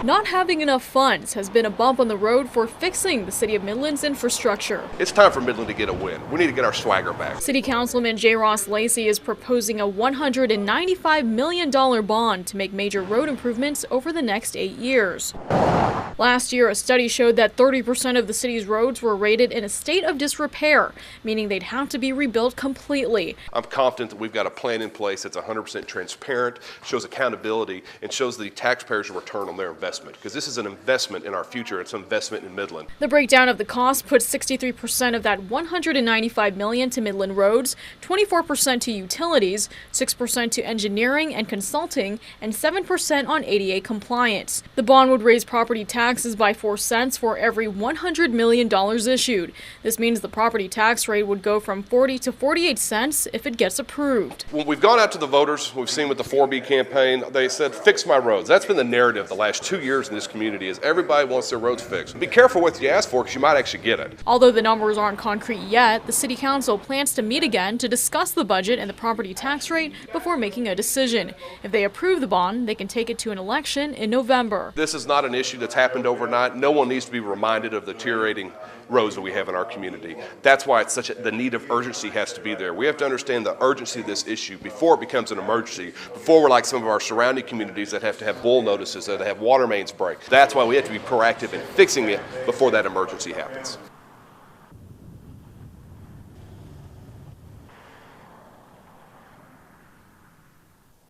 Not having enough funds has been a bump on the road for fixing the City of Midland's infrastructure. It's time for Midland to get a win. We need to get our swagger back. City Councilman J. Ross Lacey is proposing a $195 million bond to make major road improvements over the next 8 years. Last year, a study showed that 30% of the city's roads were rated in a state of disrepair, meaning they'd have to be rebuilt completely. I'm confident that we've got a plan in place that's 100% transparent, shows accountability, and shows the taxpayers a return on their investment. Because this is an investment in our future. It's an investment in Midland. The breakdown of the cost puts 63% of that $195 million to Midland roads, 24% to utilities, 6% to engineering and consulting, and 7% on ADA compliance. The bond would raise property taxes by 4 cents for every $100 million issued. This means the property tax rate would go from 40 to 48 cents if it gets approved. When we've gone out to the voters, we've seen with the 4B campaign, they said, fix my roads. That's been the narrative the last 2 years in this community is everybody wants their roads fixed. Be careful what you ask for because you might actually get it. Although the numbers aren't concrete yet, the City Council plans to meet again to discuss the budget and the property tax rate before making a decision. If they approve the bond, they can take it to an election in November. This is not an issue that's happened overnight. No one needs to be reminded of the deteriorating roads that we have in our community. That's why it's the need of urgency has to be there. We have to understand the urgency of this issue before it becomes an emergency, before we're like some of our surrounding communities that have to have bull notices, that have water mains break. That's why we have to be proactive in fixing it before that emergency happens.